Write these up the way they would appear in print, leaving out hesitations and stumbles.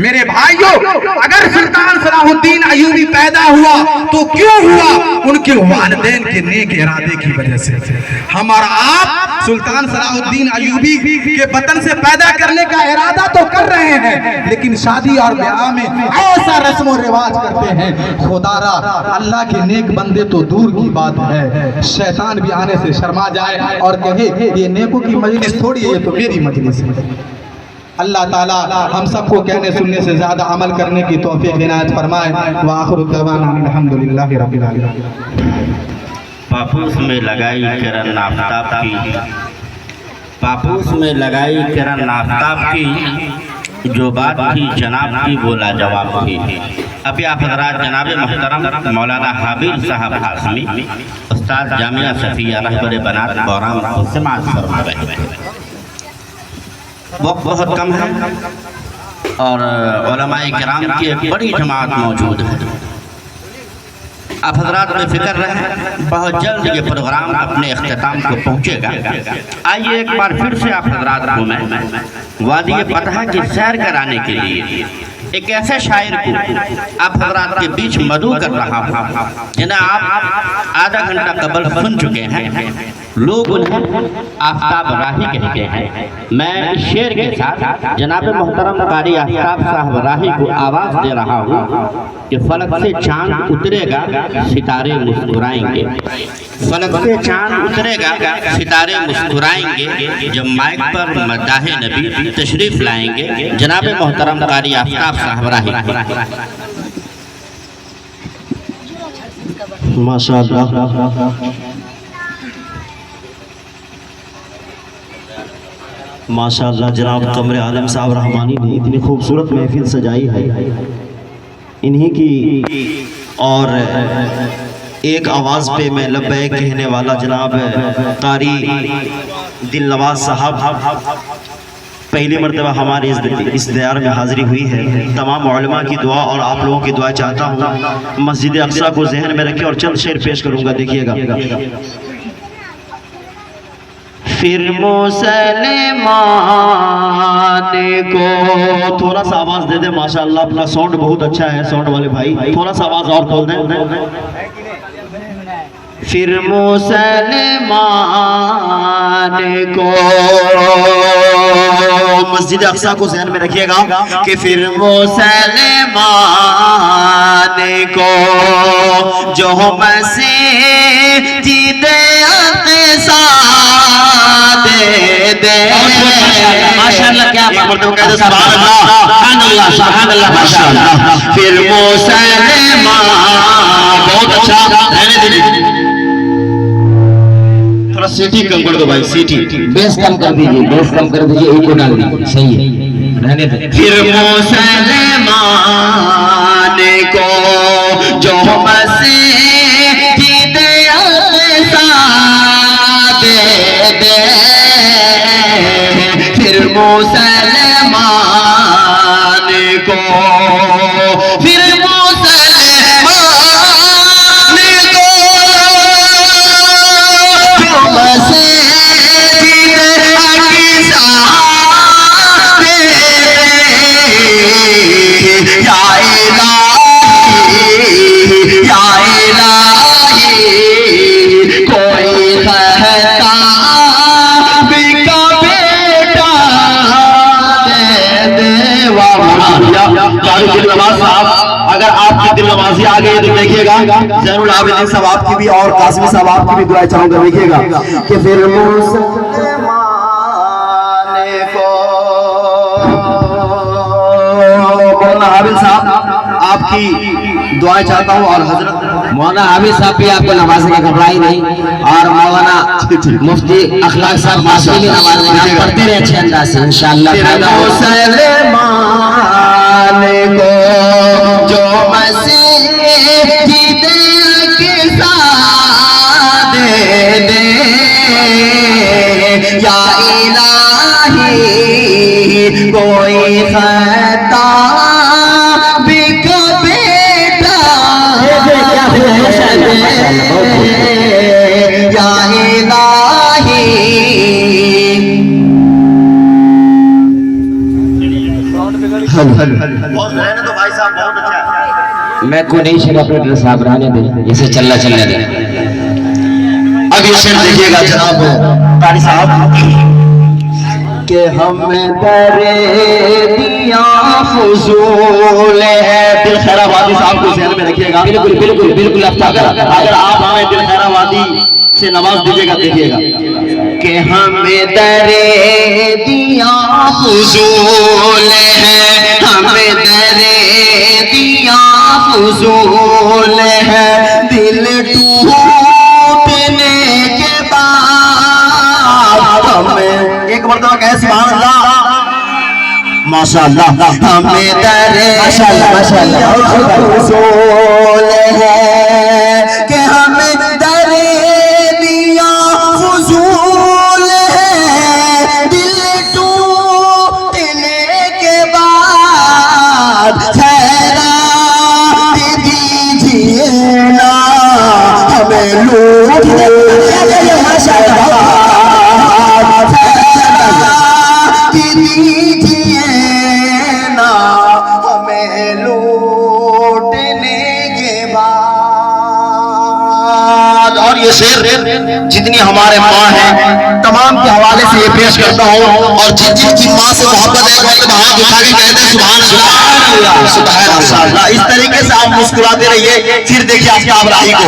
मेरे भाइयों, अगर सुल्तान सलाहुद्दीन अयूबी पैदा हुआ तो क्यों हुआ? उनके वालिदैन के नेक इरादे की वजह से। हम और आप सुल्तान सलाहुद्दीन अयूबी के वतन से पैदा करने का इरादा तो कर रहे हैं, लेकिन शादी और ब्याह में ऐसा रस्म रिवाज करते हैं, खुदारा अल्लाह के नेक बंदे तो दूर की बात है, शैतान भी आने से शर्मा जाए और कहे ये नेकों की मजलिस थोड़ी है, ये तो मेरी मजलिस है। अल्लाह ताला हम सबको कहने सुनने से ज्यादा अमल करने की तौफीक इनायत फरमाए। व आखिरु दअवाना अल्हम्दुलिल्लाहि रब्बिल आलमीन। पापूस में लगाई किरण आफ्ताब की, पापूस में लगाई किरण आफ्ताब की, जो बात थी जनाब की बोला जवाब थी। अभी आप हज़रात जनाब मोहतरम मौलाना हाबिब साहब हाशमी उस्ताद जामिया सफिया रहबर बनात बौराम से माज़ फरमा रहे हैं। वक्त बहुत कम है और उलमाए किराम की एक बड़ी जमात मौजूद है। आप हजरात में फिक्र रहें, बहुत जल्द ये प्रोग्राम अपने अख्ताम को पहुँचेगा। आइए एक बार फिर से आप हजरात को मैं वादी पतहा की सैर कराने के लिए एक ऐसे शायर को आप हजरात के बीच मदऊ कर रहा हूँ जिन्हें आप आधा घंटा कबल सुन चुके हैं। लोग उन्हें आफ्ताब राही कहते हैं। मैं इस शेर के साथ जनाब मोहतरम कारी आफ्ताब साहब राही को आवाज़ दे रहा हूँ कि फलक से चांद उतरेगा सितारे मुस्कुराएंगे, फलक से चांद उतरेगा सितारे मुस्कुराएंगे, जब माइक पर मद्दाहे नबी तशरीफ लाएंगे। जनाब मोहतरम कारी आफ्ताब साहब राही। माशाअल्लाह माशाअल्लाह, जनाब कमरे आलम साहब रहमानी ने इतनी खूबसूरत महफिल सजाई है। इन्हीं की और एक आवाज़ पे मैं लब्बैक कहने वाला जनाब कारी दिलनवाज साहब पहली मरतबा हमारे इस दयार में हाज़िरी हुई है। तमाम उलमा की दुआ और आप लोगों की दुआ चाहता हूँ। मस्जिद अक्सा को जहन में रखें और चंद शेर पेश करूँगा, देखिएगा। फिर मुसलमान को थोड़ा सा आवाज दे दे। माशाअल्लाह अपना साउंड बहुत अच्छा है, साउंड वाले भाई थोड़ा सा आवाज और खोल दें। फिर मुसलमान को, मस्जिद अक्सा को ज़हन में रखिएगा कि फिर मुसलमान को जो मस्जिद अक्सा दे दे। माशाअल्लाह, क्या माशाअल्लाह। फिर मुसलमान, बहुत अच्छा, रहने दीजिए, थोड़ा सीटी कम कर दो भाई, सीटी बेस कम कर दीजिए, बेस कम कर दीजिए, एक को डाल दीजिए, सही है, रहने दे। फिर मुसलमान को जो मस्जिद अक्सा दे दे, फिर मुसलमान को, फिर अगर आपकी दिल नवाजी आ गई तो देखिएगा ज़ैनुल आबिदीन साहब आपकी भी और कासिमी साहब आपकी भी दुआ चाहूंगा। देखिएगा कि फिर मुसलमान को, मौलाना हाबिब साहब आपकी दुआ चाहता हूँ और हजरत मौलाना हाबिब साहब भी आपको नमाज का घबराई नहीं, और मौलाना मुफ्ती अखलाक साहब मासूमी नमाज में पढ़ते रहे अच्छे अंदाज से इंशाअल्लाह। को जो मस्जिद अक्सा दे दे, या इलाही कोई खता भी का बेटा दे, या इलाही। रहने दो भाई साहब, बहुत अच्छा। मैं को नहीं शेर ऑपरेटर साहब रहने दे, इसे चलना चलने दे। अब ये शेर देखिएगा जनाब कारी साहब कि हमें दरे दिया फजूल है। दिल खैराबादी साहब को ध्यान में रखिएगा। बिल्कुल बिल्कुल बिल्कुल। अगर आप हमें दिल खैराबादी से नवाज दीजिएगा, देखिएगा कि हमें दरे दिया फजूल है, हमें दरे दिया फजूल है, दिल टूटने के बाद हमें एक मरतबा कहे सुभान अल्लाह, माशाअल्लाह, हमें दरे फजूल है कि हमें दरे दिया फजूल है, दिल टूटने के बाद खैरात दीजिए ना हमें लूटने दीजिए ना हमें लूटने के बाद। और ये शेर जितनी हमारे माँ हैं तमाम के हवाले से ये पेश करता हूँ, और जिनकी माँ से मोहब्बत है वो तो हाथ उठा के कहते हैं सुभान अल्लाह, सुभान अल्लाह। इस तरीके से आप मुस्कुराते रहिए। फिर देखिए आपके आबराही को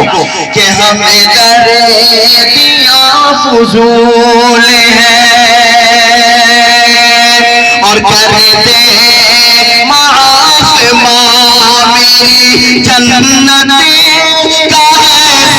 कि हमें दरे दिया फजूल है और करते माफ मेरी जन्नत